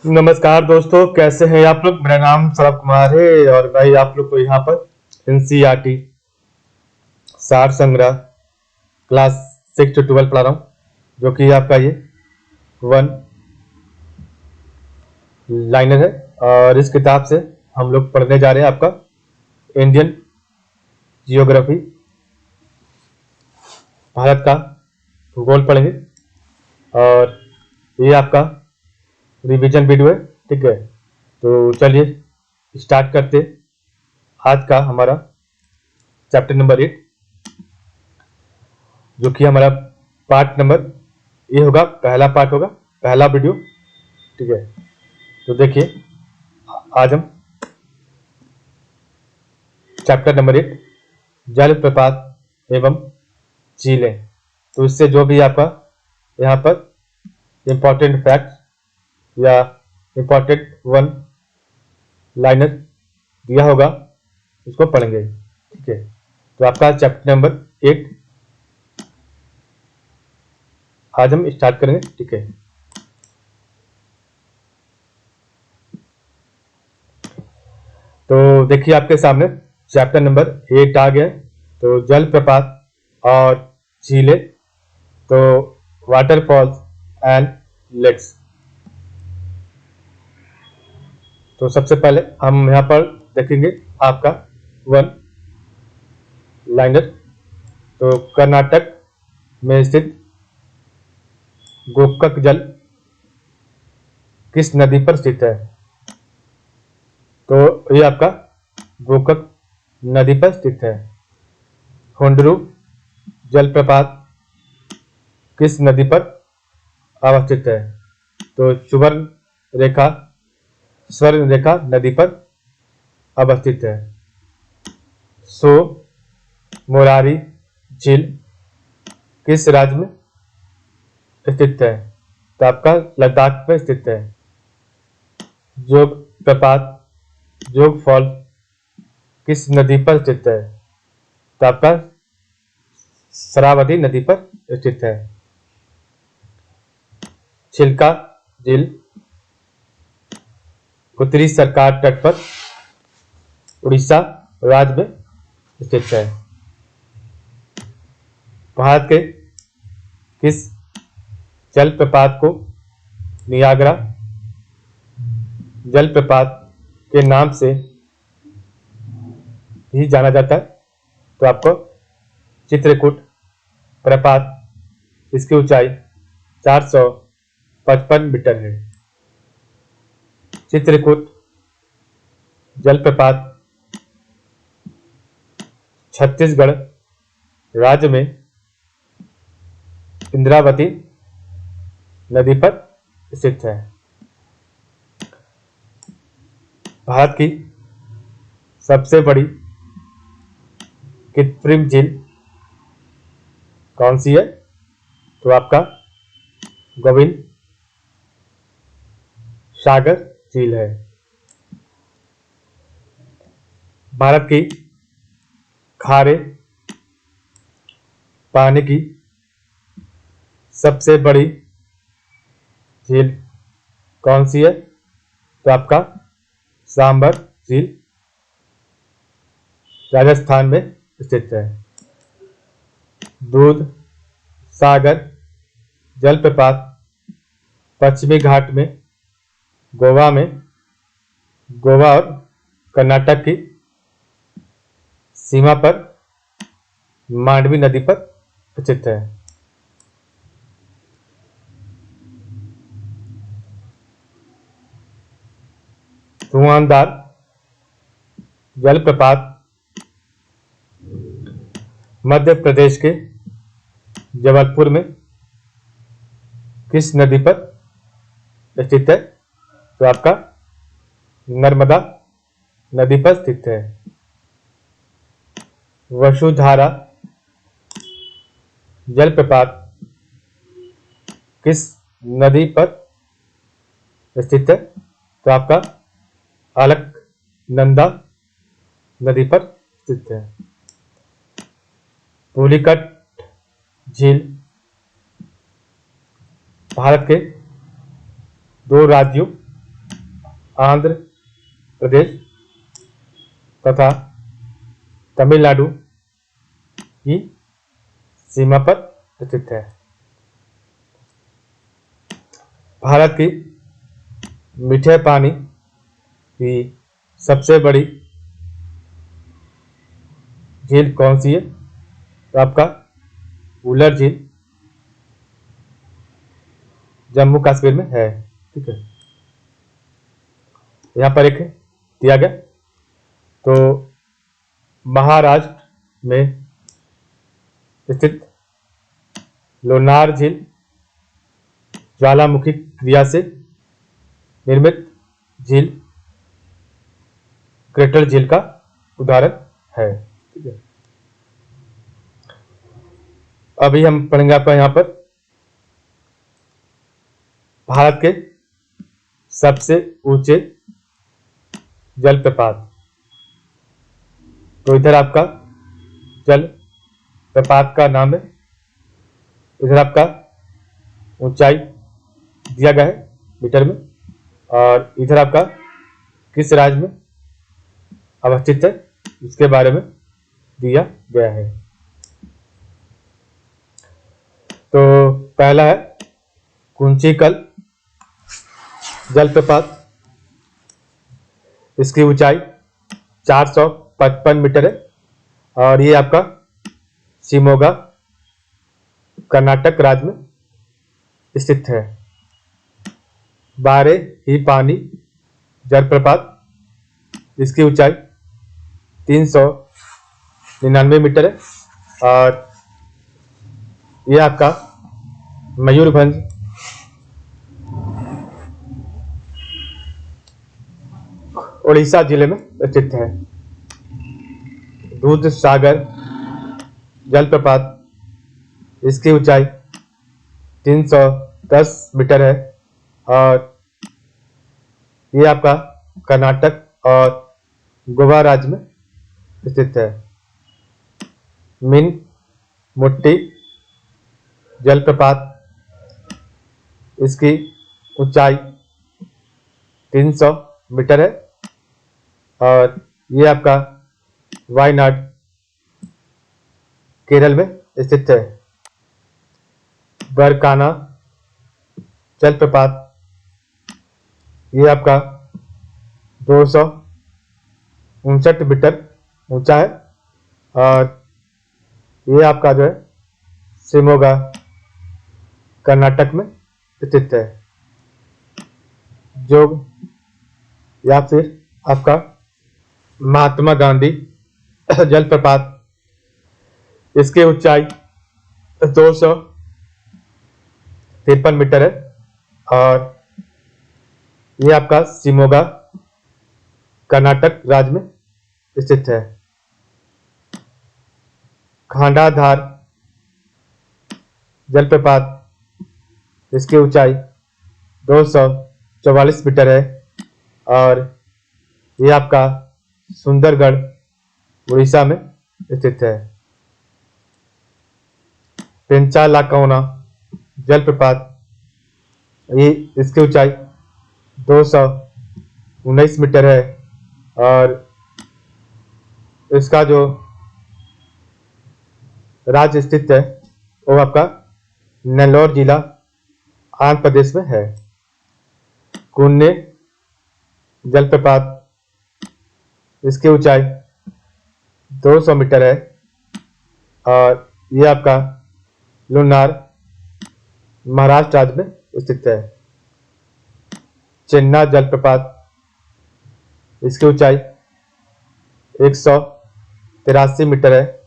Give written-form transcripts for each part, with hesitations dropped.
नमस्कार दोस्तों, कैसे हैं आप लोग। मेरा नाम सौरभ कुमार है और मैं आप लोग को यहाँ पर एनसीईआरटी सार संग्रह क्लास 6 to 12 पढ़ा रहा हूँ, जो कि आपका ये वन लाइनर है। और इस किताब से हम लोग पढ़ने जा रहे हैं आपका इंडियन जियोग्राफी, भारत का भूगोल पढ़ेंगे। और ये आपका रिवीजन वीडियो है, ठीक है। तो चलिए स्टार्ट करते आज का हमारा चैप्टर नंबर 8, जो कि हमारा पार्ट नंबर ये होगा, पहला पार्ट होगा, पहला वीडियो, ठीक है। तो देखिए आज हम चैप्टर नंबर 8 जलप्रपात एवं झीलें। तो इससे जो भी आपका यहाँ पर इम्पोर्टेंट फैक्ट या इम्पोर्टेंट वन लाइनर दिया होगा उसको पढ़ेंगे, ठीक है। तो आपका चैप्टर नंबर 8 आज हम स्टार्ट करेंगे, ठीक है। तो देखिए आपके सामने चैप्टर नंबर 8 आ गया है। तो जलप्रपात और झीलें, तो वाटरफॉल्स एंड लेक्स। तो सबसे पहले हम यहाँ पर देखेंगे आपका वन लाइनर। तो कर्नाटक में स्थित गोकक जल किस नदी पर स्थित है। तो ये आपका गोकक नदी पर स्थित है। हुंडरू जलप्रपात किस नदी पर अवस्थित है। तो स्वर्ण रेखा नदी पर अवस्थित है। सो मोरारी झील किस राज्य में स्थित है। तो आपका लद्दाख में स्थित है। जोग प्रपात जोग फॉल किस नदी पर स्थित है। तो आपका शरावती नदी पर स्थित है। छिलका झील उत्तरी सरकार तट पर उड़ीसा राज्य में स्थित है। भारत के किस जलप्रपात को नियाग्रा जलप्रपात के नाम से भी जाना जाता है। तो आपको चित्रकूट प्रपात, इसकी ऊंचाई 455 मीटर है। चित्रकूट जलप्रपात छत्तीसगढ़ राज्य में इंद्रावती नदी पर स्थित है। भारत की सबसे बड़ी कृत्रिम झील कौन सी है। तो आपका गोविंद सागर झील है। भारत की खारे पानी की सबसे बड़ी झील कौन सी है। तो आपका सांबर झील राजस्थान में स्थित है। दूध सागर जलप्रपात पश्चिमी घाट में गोवा और कर्नाटक की सीमा पर मांडवी नदी पर स्थित है। धुआंधार जलप्रपात मध्य प्रदेश के जबलपुर में किस नदी पर स्थित है। तो आपका नर्मदा नदी पर स्थित है। वसुधारा जलप्रपात किस नदी पर स्थित है। तो आपका अलकनंदा नदी पर स्थित है। पुलिकट झील भारत के दो राज्यों आंध्र प्रदेश तथा तमिलनाडु की सीमा पर स्थित है। भारत की मीठे पानी की सबसे बड़ी झील कौन सी है? तो आपका उलर झील जम्मू कश्मीर में है। ठीक है, यहाँ पर एक दिया गया। तो महाराष्ट्र में स्थित लोनार झील ज्वालामुखी क्रिया से निर्मित झील क्रेटर झील का उदाहरण है। ठीक है, अभी हम पढ़ेंगे आपका यहाँ पर भारत के सबसे ऊंचे जलप्रपात। तो इधर आपका जल प्रपात का नाम है, इधर आपका ऊंचाई दिया गया है मीटर में, और इधर आपका किस राज्य में अवस्थित है इसके बारे में दिया गया है। तो पहला है कुंचिकल जलप्रपात। इसकी ऊंचाई 455 मीटर है और ये आपका शिमोगा कर्नाटक राज्य में स्थित है। बारे ही पानी जलप्रपात, इसकी ऊंचाई 399 मीटर है और ये आपका मयूरभंज उड़ीसा जिले में स्थित है। दूध सागर जलप्रपात, इसकी ऊंचाई 310 मीटर है और ये आपका कर्नाटक और गोवा राज्य में स्थित है। मिन मुट्टी जलप्रपात, इसकी ऊंचाई 300 मीटर है और ये आपका वायनाड केरल में स्थित है। बरकाना जलप्रपात, ये आपका 259 मीटर ऊंचा है और ये आपका जो है शिमोगा कर्नाटक में स्थित है। जोग या फिर आपका महात्मा गांधी जलप्रपात, इसकी ऊंचाई 253 मीटर है और ये आपका शिमोगा कर्नाटक राज्य में स्थित है। खांडाधार जलप्रपात, इसकी ऊंचाई 244 मीटर है और ये आपका सुंदरगढ़ उड़ीसा में स्थित है। पेंचालाकौना जलप्रपात, ये इसकी ऊंचाई 219 मीटर है और इसका जो राज्य स्थित है वो आपका नेल्लोर जिला आंध्र प्रदेश में है। कुन्ने जलप्रपात, इसकी ऊंचाई 200 मीटर है और ये आपका लुनार महाराष्ट्र राज्य में स्थित है। चेन्ना जलप्रपात, इसकी ऊंचाई 183 मीटर है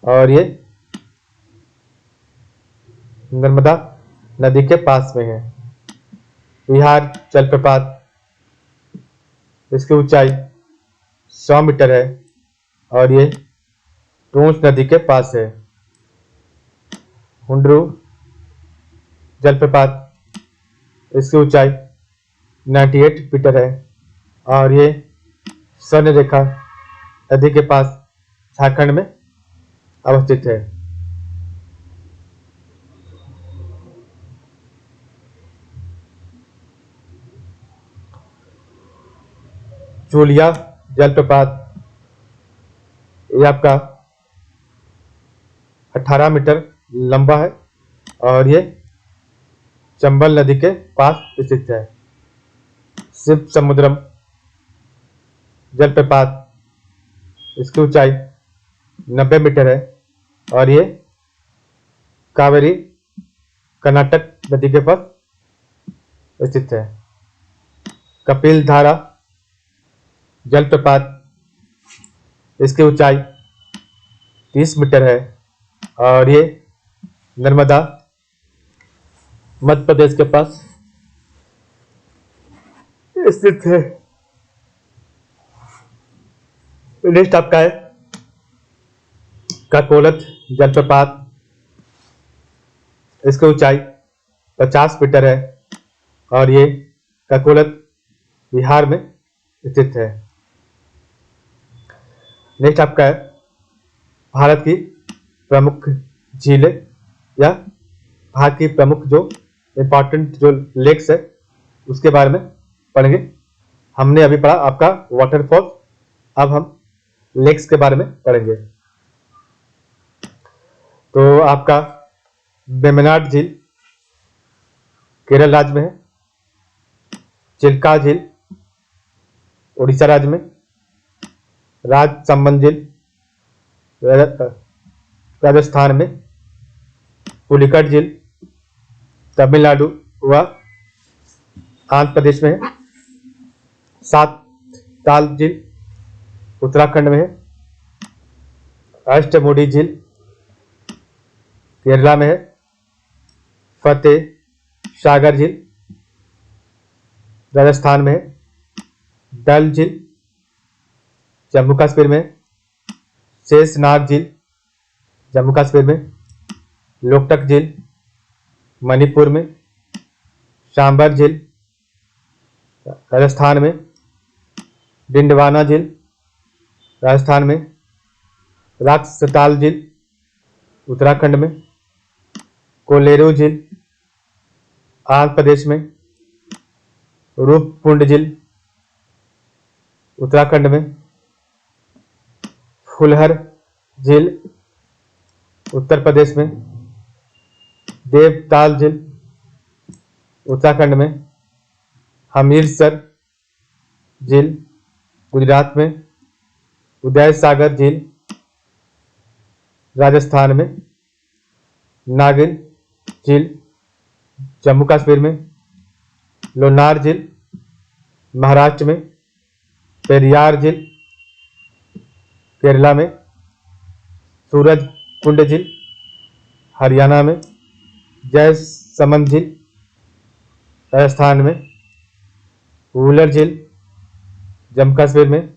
और ये नर्मदा नदी के पास में है। बिहार जलप्रपात, इसकी ऊंचाई 100 मीटर है और ये टूंस नदी के पास है। हुंड्रू जलप्रपात, इसकी ऊंचाई 98 मीटर है और ये स्वर्ण रेखा नदी के पास झारखंड में अवस्थित है। जूलिया जलप्रपात, ये आपका 18 मीटर लंबा है और ये चंबल नदी के पास स्थित है। शिव समुद्रम जलप्रपात, इसकी ऊंचाई 90 मीटर है और ये कावेरी कर्नाटक नदी के पास स्थित है। कपिल धारा जलप्रपात, इसकी ऊंचाई 30 मीटर है और ये नर्मदा मध्य प्रदेश के पास स्थित है। नेक्स्ट आपका है काकोलत जलप्रपात, इसकी ऊंचाई 50 मीटर है और ये काकोलत बिहार में स्थित है। नेक्स्ट आपका है भारत की प्रमुख झीलें या भारत की प्रमुख जो इंपॉर्टेंट जो लेक्स है उसके बारे में पढ़ेंगे। हमने अभी पढ़ा आपका वाटरफॉल, अब हम लेक्स के बारे में पढ़ेंगे। तो आपका वेम्बनाड झील केरल राज्य में है, चिल्का झील उड़ीसा राज्य में, राजसमंद झील राजस्थान में, पुलिकट झील तमिलनाडु व आंध्र प्रदेश में है, सात ताल झील उत्तराखंड में है, अष्टमुडी झील केरला में है, फतेह सागर झील राजस्थान में है, डल झील जम्मू कश्मीर में, शेषनाग झील जम्मू कश्मीर में, लोकटक झील मणिपुर में, सांबर झील राजस्थान में, डिंडवाना झील राजस्थान में, राक्सताल झील उत्तराखंड में, कोलेरू झील आंध्र प्रदेश में, रूपकुंड झील उत्तराखंड में, फुलहर झील उत्तर प्रदेश में, देवताल झील उत्तराखंड में, हमीरसर झील गुजरात में, उदय सागर झील राजस्थान में, नागिन झील जम्मू कश्मीर में, लोनार झील महाराष्ट्र में, पेरियार झील केरला में, सूरज कुंड झील हरियाणा में, जयसमंद झील राजस्थान में, वुलर झील जम्मू कश्मीर में,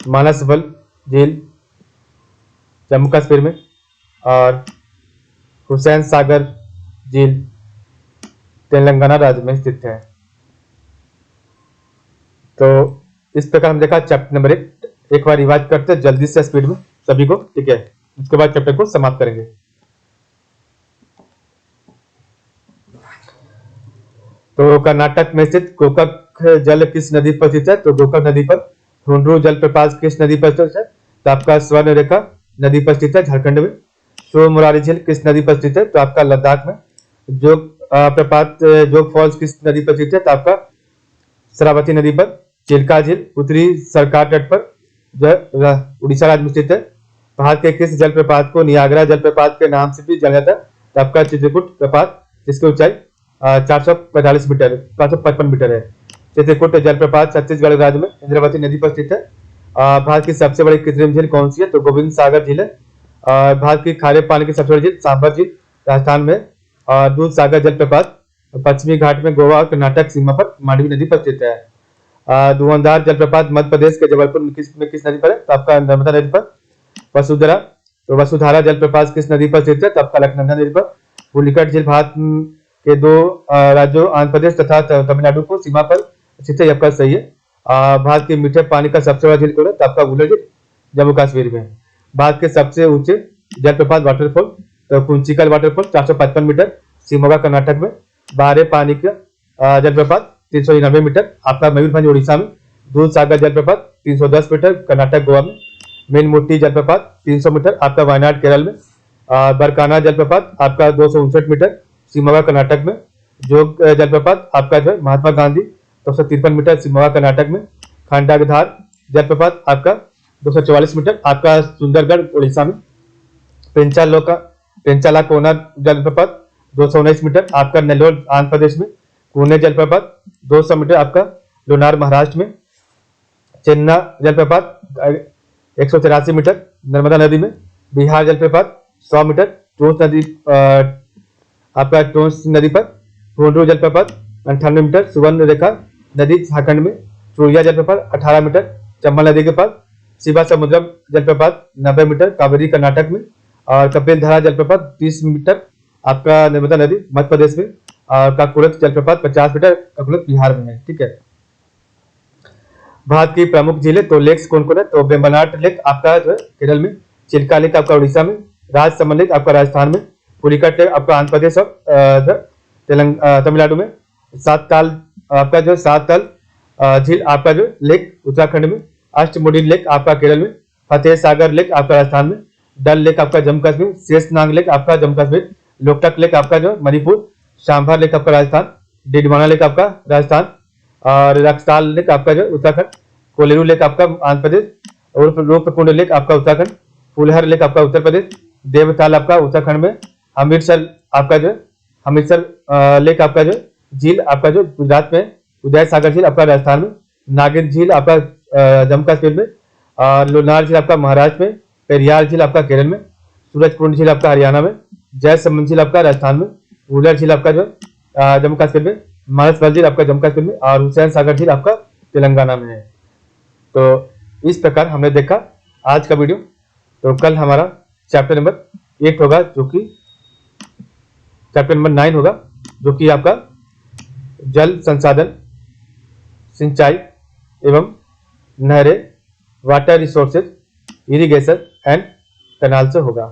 मानसबल झील जम्मू कश्मीर में और हुसैन सागर झील तेलंगाना राज्य में स्थित है। तो इस प्रकार हम देखा चैप्टर नंबर 1। एक बार रिवाइज करते हैं जल्दी से स्पीड में सभी को, ठीक है। उसके बाद चैप्टर को समाप्त करेंगे। तो कर्नाटक में स्थित गोकाक जल किस नदी पर स्थित है? तो गोकाक नदी पर। हुंड्रू जलप्रपात किस नदी पर स्थित है? तो आपका स्वर्ण रेखा नदी पर स्थित है झारखंड में। शो मुरारी झील किस नदी पर स्थित है? तो आपका लद्दाख में। जोग प्रपात जोग फॉल्स किस नदी पर स्थित है? तो आपका शरावती नदी पर। चिल्का झील उत्तरी सरकार तट पर जो उड़ीसा राज्य में स्थित है। भारत के किस जलप्रपात को नियाग्रा जलप्रपात के नाम से भी जाना जाता है? तो आपका चित्रकूट प्रपात, जिसकी ऊंचाई 445 मीटर 455 मीटर है। चित्रकूट जलप्रपात छत्तीसगढ़ राज्य में इंद्रावती नदी पर स्थित है। भारत की सबसे बड़ी कृत्रिम झील कौन सी है? तो गोविंद सागर झील है। भारत की खारे पानी की सबसे बड़ी झील सांबर झील राजस्थान में। दूध सागर जलप्रपात पश्चिमी घाट में गोवा और कर्नाटक सीमा पर मांडवी नदी पर स्थित है। धुआंधार जलप्रपात मध्य प्रदेश के जबलपुर में किस नदी पर है? तो आपका नर्मदा नदी पर। वसुधरा तो वसुधारा जलप्रपात किस नदी पर स्थित है? तो आपका अलकनंदा नदी पर। पुलिकट झील भारत के दो राज्यों आंध्र प्रदेश तथा तमिलनाडु को सीमा पर स्थित है। आपका सही है। भारत के मीठे पानी का सबसे बड़ा झील कौन है? तो आपका वुलर झील जम्मू कश्मीर में। भारत के सबसे ऊंचे जलप्रपात वाटरफॉल तो कुंचिकल वाटरफॉल 455 मीटर शिमोगा कर्नाटक में। बारे पानी का जलप्रपात 399 मीटर आपका मयूरभंज उड़ीसा में, दूध सागर जलप्रपात 310 मीटर कर्नाटक गोवा में, मीनमुट्टी जलप्रपात 300 मीटर आपका वायनाड केरल में, बरकाना जलप्रपात आपका 259 मीटर शिमोगा कर्नाटक में, जोग जलप्रपात आपका जो है महात्मा गांधी 253 मीटर शिमोगा कर्नाटक में, खंडाधार जलप्रपात आपका 244 मीटर आपका सुंदरगढ़ उड़ीसा में, पेंचाला कोना जलप्रपात 219 मीटर आपका नेल्लोर आंध्र प्रदेश में, पुणे जलप्रपात 200 मीटर आपका लोनार महाराष्ट्र में, चेन्ना जलप्रपात 184 मीटर नर्मदा नदी में, बिहार जलप्रपात 100 मीटर टोंस नदी आपका टोंस नदी पर, टोंडू जलप्रपात 98 मीटर सुवर्ण रेखा नदी झारखंड में, चूड़िया जलप्रपात 18 मीटर चंबल नदी के पास, शिवा समुद्रम जलप्रपात 90 मीटर कावेरी कर्नाटक में, और कपिल धारा जलप्रपात 30 मीटर आपका नर्मदा नदी मध्य प्रदेश में, और काकुलत जलप्रपात 50 मीटर काकुलत बिहार में है। ठीक है, भारत की प्रमुख झीलें तो लेक्स कौन कौन है, तो वेम्बनाड लेक आपका जो है केरल में, चिल्का लेक आपका उड़ीसा में, राजसमंद लेक आपका राजस्थान में, पुलिकट लेक आपका आंध्र प्रदेश और तमिलनाडु में, सात ताल आपका जो सात ताल झील आपका जो लेक उत्तराखंड में, अष्टमुडी लेक आपका केरल में, फतेह सागर लेक आपका राजस्थान में, डल लेक आपका जम्मू कश्मीर, शेषनाग लेक आपका जम्मू कश्मीर, लोकटक लेक आपका जो मणिपुर, शांभर लेक आपका राजस्थान, डिडवाना लेक आपका राजस्थान, और रक्सताल लेक आपका जो उत्तराखंड, कोलेरू लेक आपका आंध्र प्रदेश, और रूपकुंड लेक आपका उत्तराखंड, फुलहर लेक आपका उत्तर प्रदेश, देवताल आपका उत्तराखंड में, अमृतसर आपका जो अमृतसर लेक आपका जो झील आपका जो गुजरात में, उदय सागर झील आपका राजस्थान में, नागिन झील आपका जम्मू कश्मीर में, और लोनार झील आपका महाराष्ट्र में, पेरियार झील आपका केरल में, सूरजकुंड झील आपका हरियाणा में, जयसमंद झील आपका राजस्थान में, उलर झील आपका जो जम्मू कश्मीर में, मानस झील आपका जम्मू कश्मीर में, और हुसैन सागर झील आपका तेलंगाना में है। तो इस प्रकार हमने देखा आज का वीडियो। तो कल हमारा चैप्टर नंबर 8 होगा, जो कि चैप्टर नंबर 9 होगा, जो कि आपका जल संसाधन, सिंचाई एवं नहरें, water resources, irrigation and canal से होगा।